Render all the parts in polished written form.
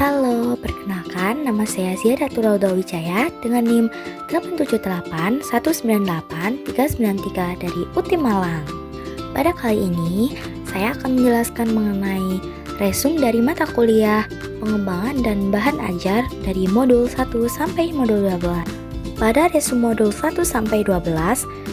Halo, perkenalkan nama saya Zia Datura Wijaya dengan NIM 878198393 dari UTI Malang. Pada kali ini, saya akan menjelaskan mengenai resum dari mata kuliah, pengembangan dan bahan ajar dari modul 1 sampai modul 12. Pada resum modul 1 sampai 12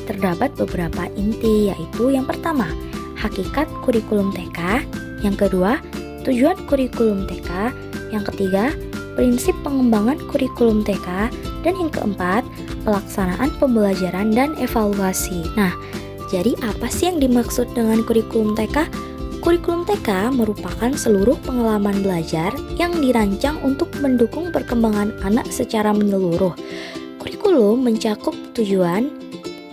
terdapat beberapa inti, yaitu yang pertama, hakikat kurikulum TK, yang kedua, tujuan kurikulum TK, yang ketiga, prinsip pengembangan kurikulum TK, dan yang keempat, pelaksanaan pembelajaran dan evaluasi. Nah, jadi apa sih yang dimaksud dengan kurikulum TK? Kurikulum TK merupakan seluruh pengalaman belajar yang dirancang untuk mendukung perkembangan anak secara menyeluruh. Kurikulum mencakup tujuan,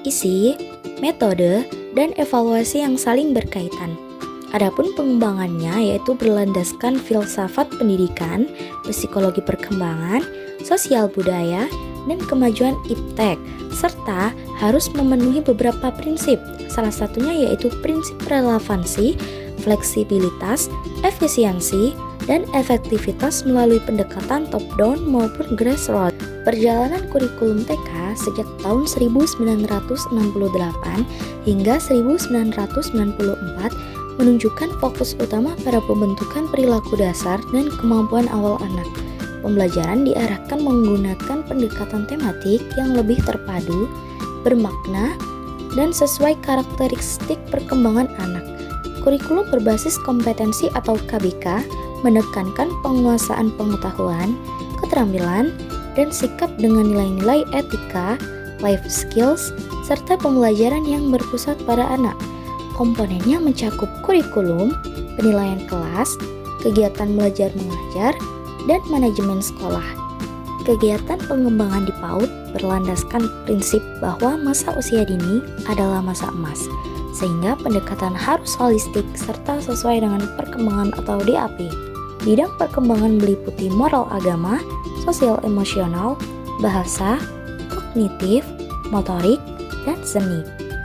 isi, metode, dan evaluasi yang saling berkaitan. Adapun pengembangannya yaitu berlandaskan filsafat pendidikan, psikologi perkembangan, sosial budaya, dan kemajuan iptek, serta harus memenuhi beberapa prinsip. Salah satunya yaitu prinsip relevansi, fleksibilitas, efisiensi, dan efektivitas melalui pendekatan top-down maupun grassroots. Perjalanan kurikulum TK sejak tahun 1968 hingga 1994 menunjukkan fokus utama pada pembentukan perilaku dasar dan kemampuan awal anak. Pembelajaran diarahkan menggunakan pendekatan tematik yang lebih terpadu, bermakna, dan sesuai karakteristik perkembangan anak. Kurikulum berbasis kompetensi atau KBK menekankan penguasaan pengetahuan, keterampilan, dan sikap dengan nilai-nilai etika, life skills, serta pembelajaran yang berpusat pada anak. Komponennya mencakup kurikulum, penilaian kelas, kegiatan belajar mengajar, dan manajemen sekolah. Kegiatan pengembangan di PAUD berlandaskan prinsip bahwa masa usia dini adalah masa emas, sehingga pendekatan harus holistik serta sesuai dengan perkembangan atau DAP. Bidang perkembangan meliputi moral agama, sosial emosional, bahasa, kognitif, motorik, dan seni.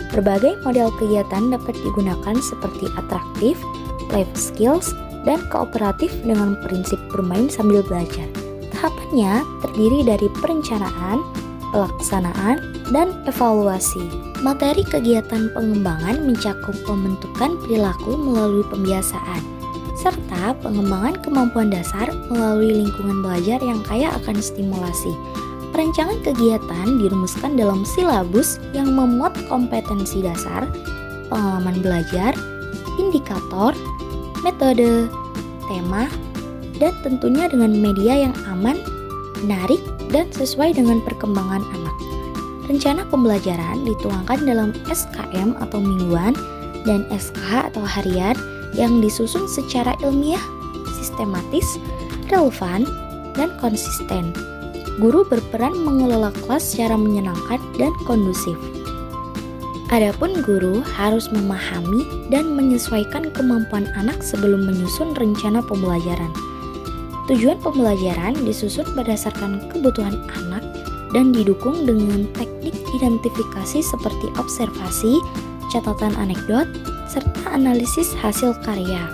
Berbagai model kegiatan dapat digunakan seperti atraktif, life skills, dan kooperatif dengan prinsip bermain sambil belajar. Tahapannya terdiri dari perencanaan, pelaksanaan, dan evaluasi. Materi kegiatan pengembangan mencakup pembentukan perilaku melalui pembiasaan, serta pengembangan kemampuan dasar melalui lingkungan belajar yang kaya akan stimulasi. Perancangan kegiatan dirumuskan dalam silabus yang memuat kompetensi dasar, pengalaman belajar, indikator, metode, tema, dan tentunya dengan media yang aman, menarik, dan sesuai dengan perkembangan anak. Rencana pembelajaran dituangkan dalam SKM atau mingguan dan SKH atau harian yang disusun secara ilmiah, sistematis, relevan, dan konsisten. Guru berperan mengelola kelas secara menyenangkan dan kondusif. Adapun guru harus memahami dan menyesuaikan kemampuan anak sebelum menyusun rencana pembelajaran. Tujuan pembelajaran disusun berdasarkan kebutuhan anak dan didukung dengan teknik identifikasi seperti observasi, catatan anekdot, serta analisis hasil karya.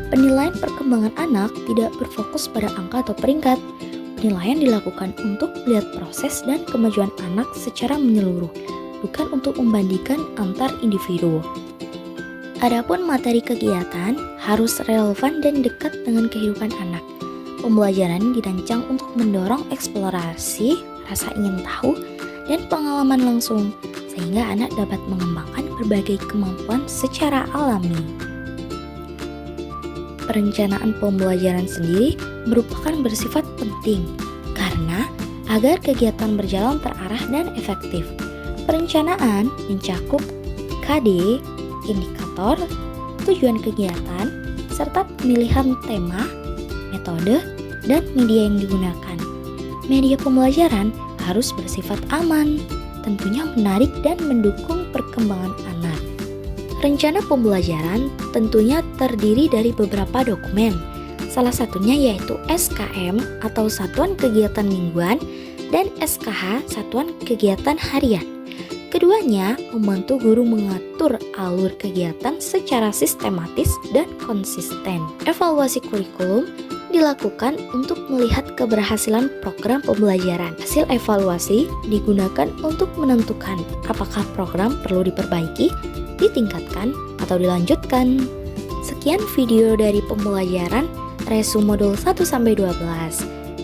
Penilaian perkembangan anak tidak berfokus pada angka atau peringkat. Penilaian dilakukan untuk melihat proses dan kemajuan anak secara menyeluruh, bukan untuk membandingkan antar individu. Adapun materi kegiatan harus relevan dan dekat dengan kehidupan anak. Pembelajaran dirancang untuk mendorong eksplorasi, rasa ingin tahu, dan pengalaman langsung, sehingga anak dapat mengembangkan berbagai kemampuan secara alami. Perencanaan pembelajaran sendiri merupakan bersifat penting karena agar kegiatan berjalan terarah dan efektif. Perencanaan mencakup KD, indikator, tujuan kegiatan, serta pemilihan tema, metode, dan media yang digunakan. Media pembelajaran harus bersifat aman, tentunya menarik dan mendukung perkembangan anak. Rencana pembelajaran tentunya terdiri dari beberapa dokumen, salah satunya yaitu SKM atau Satuan Kegiatan Mingguan dan SKH Satuan Kegiatan Harian. Keduanya membantu guru mengatur alur kegiatan secara sistematis dan konsisten. Evaluasi kurikulum dilakukan untuk melihat keberhasilan program pembelajaran. Hasil evaluasi digunakan untuk menentukan apakah program perlu diperbaiki, ditingkatkan, atau dilanjutkan. Sekian video dari pembelajaran Resu modul 1-12.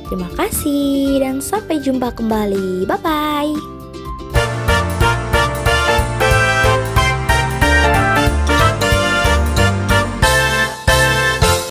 Terima kasih dan sampai jumpa kembali. Bye-bye.